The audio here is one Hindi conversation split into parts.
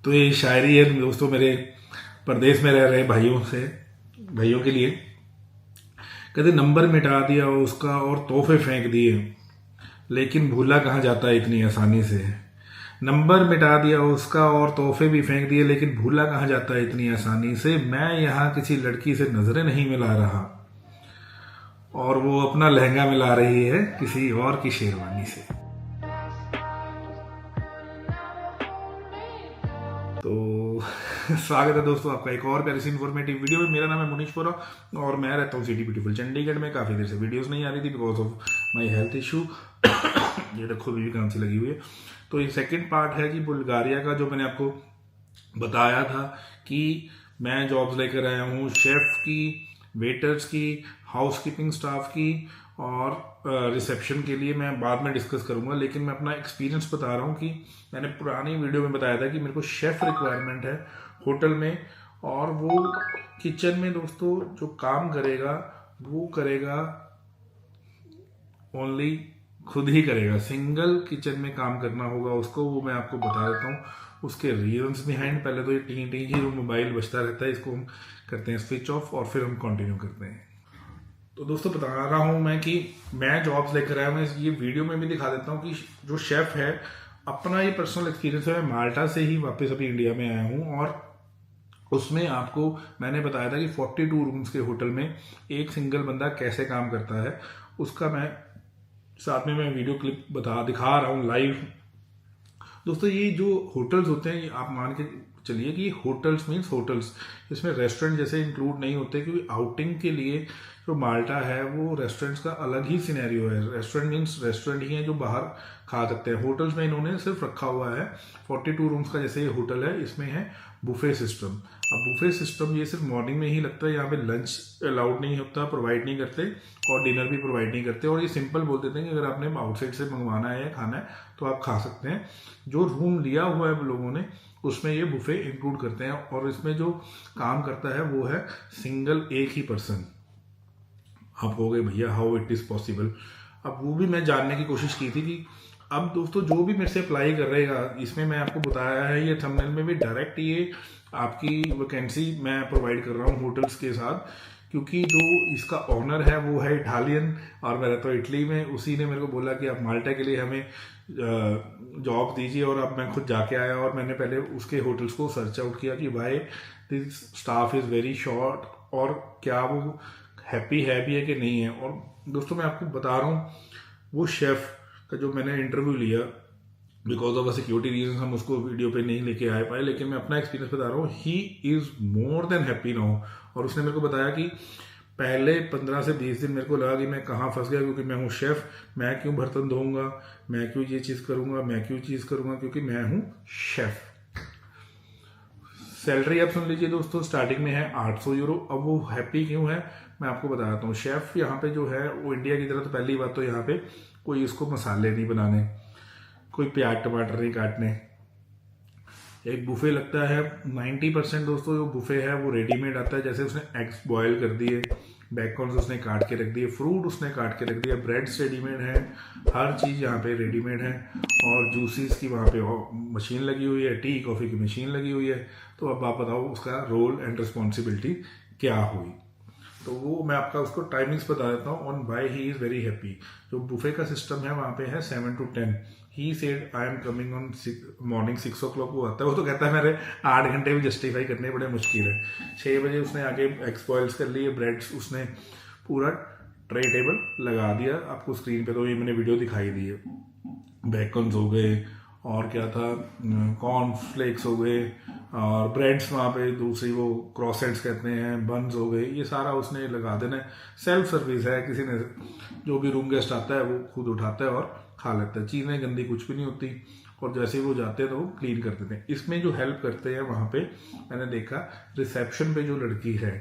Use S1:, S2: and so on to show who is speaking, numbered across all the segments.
S1: तो ये शायरी है दोस्तों मेरे परदेश में रह रहे भाइयों के लिए। कहते नंबर मिटा दिया उसका और तोहफे फेंक दिए, लेकिन भूला कहाँ जाता है इतनी आसानी से। नंबर मिटा दिया उसका और तोहफे भी फेंक दिए, लेकिन भूला कहाँ जाता है इतनी आसानी से। मैं यहाँ किसी लड़की से नजरें नहीं मिला रहा, और वो अपना लहंगा मिला रही है किसी और की शेरवानी से। तो स्वागत है दोस्तों आपका एक और प्यारी सी इन्फॉर्मेटिव वीडियो में। मेरा नाम है मुनीश बोरा और मैं रहता हूँ सिटी ब्यूटीफुल चंडीगढ़ में। काफ़ी देर से वीडियोस नहीं आ रही थी because of my health issue. ये देखो भी काम से लगी हुई है। तो ये सेकंड पार्ट है कि बुल्गारिया का, जो मैंने आपको बताया था कि मैं जॉब्स लेकर आया हूँ शेफ़ की, वेटर्स की, हाउसकीपिंग स्टाफ की और रिसेप्शन के लिए। मैं बाद में डिस्कस करूंगा, लेकिन मैं अपना एक्सपीरियंस बता रहा हूँ कि मैंने पुरानी वीडियो में बताया था कि मेरे को शेफ़ रिक्वायरमेंट है होटल में, और वो किचन में दोस्तों जो काम करेगा वो करेगा ओनली खुद ही करेगा। सिंगल किचन में काम करना होगा उसको, वो मैं आपको बता देता हूँ उसके रीजंस बिहाइंड। पहले तो ये टी टी ही मोबाइल बजता रहता है, इसको हम करते हैं स्विच ऑफ और फिर हम कंटिन्यू करते हैं। तो दोस्तों बता रहा हूँ मैं कि मैं जॉब्स लेकर आया हूँ। मैं ये वीडियो में भी दिखा देता हूँ कि जो शेफ़ है, अपना ये पर्सनल एक्सपीरियंस है। मैं माल्टा से ही वापस अभी इंडिया में आया हूँ, और उसमें आपको मैंने बताया था कि 42 रूम्स के होटल में एक सिंगल बंदा कैसे काम करता है, उसका मैं साथ में मैं वीडियो क्लिप दिखा रहा हूँ लाइव। दोस्तों ये जो होटल्स होते हैं, ये आप मान के चलिए कि होटल्स मीन्स होटल्स, इसमें रेस्टोरेंट जैसे इंक्लूड नहीं होते, क्योंकि आउटिंग के लिए जो माल्टा है वो रेस्टोरेंट्स का अलग ही सिनेरियो है। रेस्टोरेंट मीन्स रेस्टोरेंट ही है जो बाहर खा सकते हैं। होटल्स में इन्होंने सिर्फ रखा हुआ है 42 रूम्स का, जैसे ये होटल है इसमें है बुफे सिस्टम। अब बुफे सिस्टम ये सिर्फ मॉर्निंग में ही लगता है, यहाँ पे लंच अलाउड नहीं होता, प्रोवाइड नहीं करते, और डिनर भी प्रोवाइड नहीं करते। और ये सिंपल बोल देते हैं कि अगर आपने आउटसाइड से मंगवाना है या खाना है तो आप खा सकते हैं। जो रूम लिया हुआ है लोगों ने उसमें ये बुफे इंक्लूड करते हैं, और इसमें जो काम करता है वो है सिंगल एक ही पर्सन। आप कहोगे भैया हाउ इट इज पॉसिबल। अब वो भी मैं जानने की कोशिश की थी कि अब दोस्तों जो भी मेरे से अप्लाई कर रहेगा, इसमें मैं आपको बताया है ये थंबनेल में भी, डायरेक्ट ये आपकी वैकेंसी मैं प्रोवाइड कर रहा हूँ होटल्स के साथ, क्योंकि जो इसका ऑनर है वो है इटालियन और मैं रहता हूँ इटली में। उसी ने मेरे को बोला कि आप माल्टा के लिए हमें जॉब दीजिए, और अब मैं खुद जाके आया और मैंने पहले उसके होटल्स को सर्च आउट किया कि भाई this staff is very short, और क्या वो हैप्पी है भी है कि नहीं है। और दोस्तों मैं आपको बता रहा हूँ वो शेफ़ का जो मैंने इंटरव्यू लिया, बिकॉज ऑफ सिक्योरिटी रीजन हम उसको वीडियो पे नहीं लेके आ पाए, लेकिन मैं अपना एक्सपीरियंस बता रहा हूँ, he is more than happy now. और उसने मेरे को बताया कि पहले 15 से 20 दिन मेरे को लगा कि मैं कहाँ फंस गया, क्योंकि मैं हूँ शेफ़, मैं क्यों बर्तन धोऊंगा, मैं क्यों ये चीज़ करूँगा, मैं क्यों चीज़ करूँगा, क्योंकि मैं हूँ शेफ़। सैलरी आप सुन लीजिए दोस्तों, स्टार्टिंग में है 800 यूरो। अब वो हैप्पी क्यों है मैं आपको बताता हूँ। शेफ़ यहाँ पे जो है वो इंडिया की तरह, तो पहली बात तो यहाँ पे कोई इसको मसाले नहीं बनाने, कोई प्याज टमाटर नहीं काटने। एक बुफे लगता है 90% दोस्तों जो बुफे है वो रेडीमेड आता है। जैसे उसने एग्स बॉयल कर दिए, बैकॉन्स उसने काट के रख दिए, फ्रूट उसने काट के रख दिया, ब्रेड्स रेडीमेड है, हर चीज़ यहाँ पे रेडीमेड है। और जूसेस की वहाँ पे मशीन लगी हुई है, टी कॉफ़ी की मशीन लगी हुई है। तो अब आप बताओ उसका रोल एंड रिस्पॉन्सिबिलिटी क्या हुई। तो वो मैं आपका उसको टाइमिंग्स बता देता हूँ on why he is very happy. जो बुफे का सिस्टम है वहाँ पे है 7 to 10। He said I am coming on morning 6 o'clock वो आता है। वो तो कहता है मेरे 8 घंटे भी जस्टिफाई करने बड़े मुश्किल है। 6 बजे उसने आके एग्स बॉयल्स कर लिए, ब्रेड्स उसने पूरा ट्रे टेबल लगा दिया आपको स्क्रीन पे। तो ये मैंने वीडियो दिखाई दी है। बेकन्स हो गए, और क्या था, कॉर्न फ्लेक्स हो गए, और ब्रेड्स वहाँ पे दूसरी वो क्रॉसेंट्स कहते हैं, बन्स हो गए, ये सारा उसने लगा देना है। सेल्फ सर्विस है, किसी ने जो भी रूम गेस्ट आता है वो खुद उठाता है और खा लेता है। चीज़ें गंदी कुछ भी नहीं होती, और जैसे ही वो जाते हैं तो वो क्लीन कर देते हैं। इसमें जो हेल्प करते हैं वहाँ पे मैंने देखा, रिसेप्शन पे जो लड़की है,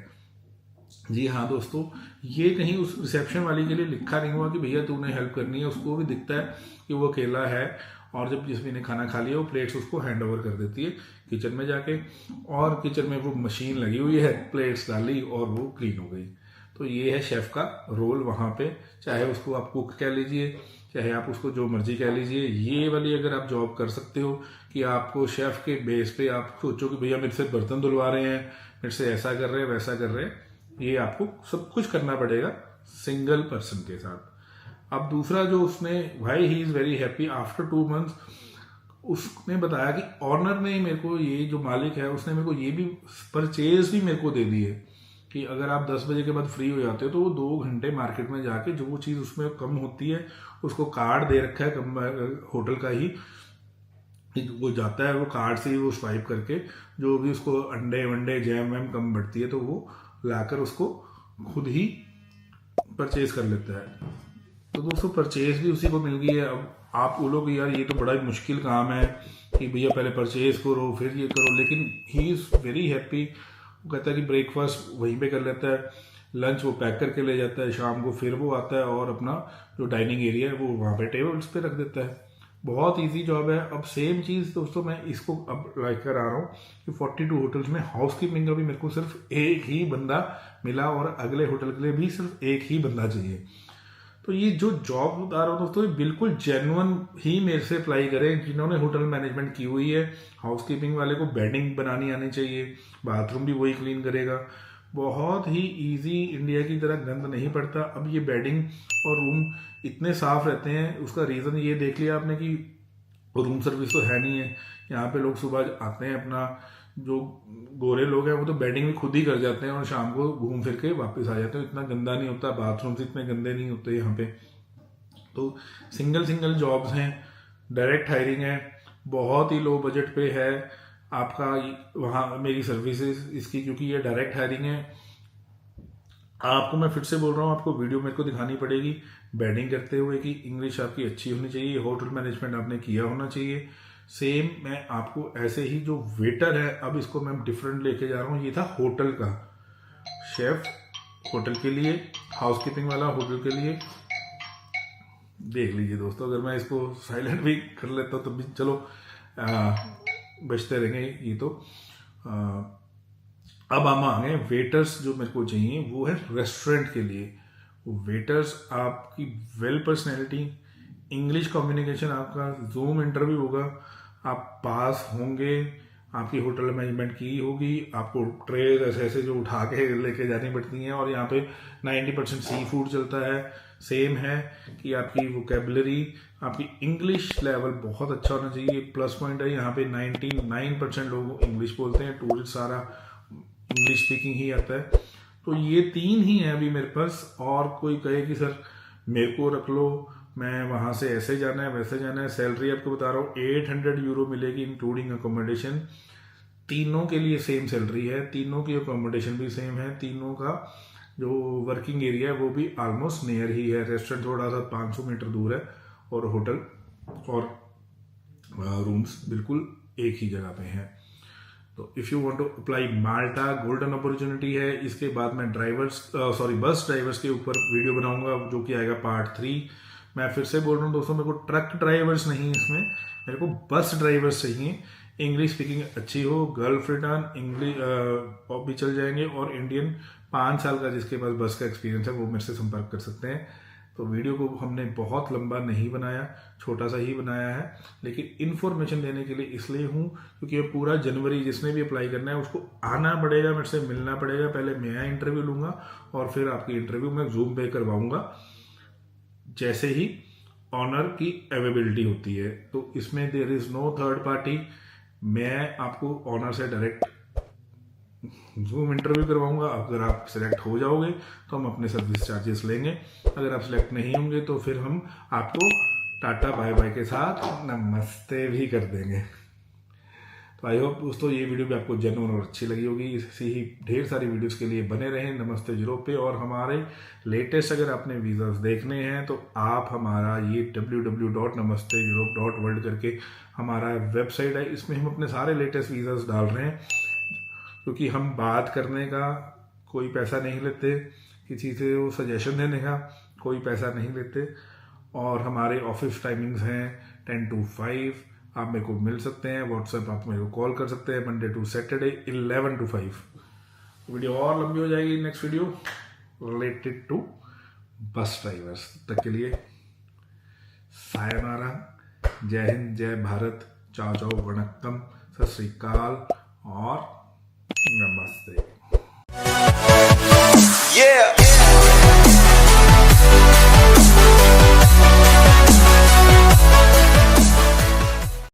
S1: जी हाँ दोस्तों, ये कहीं उस रिसेप्शन वाली के लिए लिखा नहीं हुआ कि भैया तूने हेल्प करनी है। उसको भी दिखता है कि वो अकेला है, और जब जिसमें ने खाना खा लिया वो प्लेट्स उसको हैंड ओवर कर देती है किचन में जाके, और किचन में वो मशीन लगी हुई है, प्लेट्स डाली और वो क्लीन हो गई। तो ये है शेफ़ का रोल वहाँ पे, चाहे उसको आप कुक कह लीजिए, चाहे आप उसको जो मर्जी कह लीजिए। ये वाली अगर आप जॉब कर सकते हो कि आपको शेफ़ के बेस पे आप सोचो कि भैया मेरे से बर्तन धुलवा रहे हैं, मेरे से ऐसा कर रहे हैं, वैसा कर रहे हैं, ये आपको सब कुछ करना पड़ेगा सिंगल पर्सन के साथ। अब दूसरा जो उसने, why he is very happy after 2 months, उसने बताया कि ऑनर ने मेरे को, ये जो मालिक है उसने मेरे को ये भी परचेज भी मेरे को दे दी है कि अगर आप 10 बजे के बाद फ्री हो जाते हो तो वो 2 घंटे मार्केट में जाके जो वो चीज़ उसमें कम होती है उसको कार्ड दे रखा है कम होटल का ही, वो जाता है वो कार्ड से ही वो स्वाइप करके जो भी उसको अंडे वंडे जैम वैम कम बढ़ती है तो वो लाकर उसको खुद ही परचेज कर लेता है। तो दोस्तों परचेज भी उसी को मिल गई है। अब आप बोलोगे यार ये तो बड़ा ही मुश्किल काम है कि भैया पहले परचेज करो फिर ये करो, लेकिन ही इज़ वेरी हैप्पी। वो कहता है कि ब्रेकफास्ट वहीं पे कर लेता है, लंच वो पैक करके ले जाता है, शाम को फिर वो आता है और अपना जो डाइनिंग एरिया है वो वहाँ पे टेबल्स पे रख देता है। बहुत इजी जॉब है। अब सेम चीज़ दोस्तों मैं इसको अब लाइक कर आ रहा हूँ कि 42 होटल्स में हाउस कीपिंग का भी मेरे को सिर्फ एक ही बंदा मिला और अगले होटल के लिए भी सिर्फ एक ही बंदा चाहिए। तो ये जो जॉब बता रहा हूँ दोस्तों ये बिल्कुल जेन्युइन ही मेरे से अप्लाई करें जिन्होंने होटल मैनेजमेंट की हुई है। हाउस कीपिंग वाले को बेडिंग बनानी आनी चाहिए, बाथरूम भी वही क्लीन करेगा, बहुत ही इजी, इंडिया की तरह गंद नहीं पड़ता। अब ये बेडिंग और रूम इतने साफ रहते हैं, उसका रीज़न ये देख लिया आपने कि रूम सर्विस तो है नहीं है। यहाँ पे लोग सुबह आते हैं, अपना जो गोरे लोग हैं वो तो बेडिंग भी खुद ही कर जाते हैं और शाम को घूम फिर के वापस आ जाते हैं। इतना गंदा नहीं होता, बाथरूम्स इतने गंदे नहीं होते यहाँ पे। तो सिंगल जॉब्स हैं, डायरेक्ट हायरिंग है, बहुत ही लो बजट पे है आपका वहाँ मेरी सर्विसेज इसकी, क्योंकि ये डायरेक्ट हायरिंग है। आपको मैं फिर से बोल रहा हूँ, आपको वीडियो मेरे को दिखानी पड़ेगी बेडिंग करते हुए कि इंग्लिश आपकी अच्छी होनी चाहिए, होटल मैनेजमेंट आपने किया होना चाहिए। सेम मैं आपको ऐसे ही जो वेटर है, अब इसको मैं डिफरेंट लेके जा रहा हूँ। ये था होटल का, शेफ होटल के लिए, हाउसकीपिंग वाला होटल के लिए। देख लीजिए दोस्तों, अगर मैं इसको साइलेंट भी कर लेता हूँ तो भी चलो बचते रहेंगे ये तो। अब हम आ गए वेटर्स जो मेरे को चाहिए, वो है रेस्टोरेंट के लिए। वेटर्स आपकी वेल पर्सनैलिटी, इंग्लिश कम्युनिकेशन, आपका जूम इंटरव्यू होगा, आप पास होंगे, आपकी होटल मैनेजमेंट की होगी, आपको ट्रेज ऐसे ऐसे जो उठा के लेके जानी पड़ती हैं, और यहाँ पे 90% सी फूड चलता है। सेम है कि आपकी वोकेबलरी, आपकी इंग्लिश लेवल बहुत अच्छा होना चाहिए। प्लस पॉइंट है यहाँ पे 99% लोग इंग्लिश बोलते हैं, टूरिस्ट सारा इंग्लिश स्पीकिंग ही आता है। तो ये 3 ही हैं अभी मेरे पास। और कोई कहे कि सर मेरे को रख लो, मैं वहाँ से ऐसे जाना है वैसे जाना है। सैलरी आपको बता रहा हूँ 800 यूरो मिलेगी इंक्लूडिंग अकोमोडेशन। तीनों के लिए सेम सैलरी है, तीनों की अकोमोडेशन भी सेम है, तीनों का जो वर्किंग एरिया है वो भी ऑलमोस्ट नियर ही है। रेस्टोरेंट थोड़ा सा 500 मीटर दूर है और होटल और रूम्स बिल्कुल एक ही जगह पे हैं। तो if you want to apply Malta, golden opportunity है। इसके बाद मैं बस ड्राइवर्स के ऊपर वीडियो बनाऊंगा जो कि आएगा पार्ट 3। मैं फिर से बोल रहा हूँ दोस्तों, मेरे को ट्रक ड्राइवर्स नहीं, इसमें मेरे को बस ड्राइवर्स चाहिए। इंग्लिश स्पीकिंग अच्छी हो, गल्फ रिटर्न इंग्लिश भी चल जाएंगे, और इंडियन 5 साल का जिसके पास बस का एक्सपीरियंस है वो मेरे से संपर्क कर सकते हैं। तो वीडियो को हमने बहुत लंबा नहीं बनाया, छोटा सा ही बनाया है, लेकिन इन्फॉर्मेशन देने के लिए इसलिए हूँ क्योंकि ये पूरा जनवरी जिसने भी अप्लाई करना है उसको आना पड़ेगा, मेरे से मिलना पड़ेगा। पहले मैं इंटरव्यू लूँगा और फिर आपकी इंटरव्यू मैं जूम पे करवाऊँगा जैसे ही ऑनर की अवेलेबिलिटी होती है। तो इसमें there is no third party, मैं आपको ऑनर से डायरेक्ट जूम इंटरव्यू करवाऊंगा। अगर आप सिलेक्ट हो जाओगे तो हम अपने सर्विस चार्जेस लेंगे, अगर आप सिलेक्ट नहीं होंगे तो फिर हम आपको टाटा बाय बाय के साथ नमस्ते भी कर देंगे। तो आई होप दोस्तों ये वीडियो भी आपको जेन्युइन और अच्छी लगी होगी। इसी ही ढेर सारी वीडियोस के लिए बने रहें नमस्ते यूरोप पे। और हमारे लेटेस्ट अगर आपने वीज़ास देखने हैं तो आप हमारा ये www.namasteeurope.world करके हमारा वेबसाइट है, इसमें हम अपने सारे लेटेस्ट वीज़ास डाल रहे हैं, क्योंकि हम बात करने का कोई पैसा नहीं लेते, किसी से वो सजेशन देने का कोई पैसा नहीं लेते। और हमारे ऑफिस टाइमिंग्स हैं 10 to 5, आप मेरे को मिल सकते हैं। व्हाट्सएप आप मेरे को कॉल कर सकते हैं Monday to Saturday 11 to 5। Video और लंबी हो जाएगी next video. Related to bus drivers. तब तक के लिए सायनारा, जय हिंद, जय भारत, चाओ चाओ, वणक्कम, सत श्री अकाल और नमस्ते।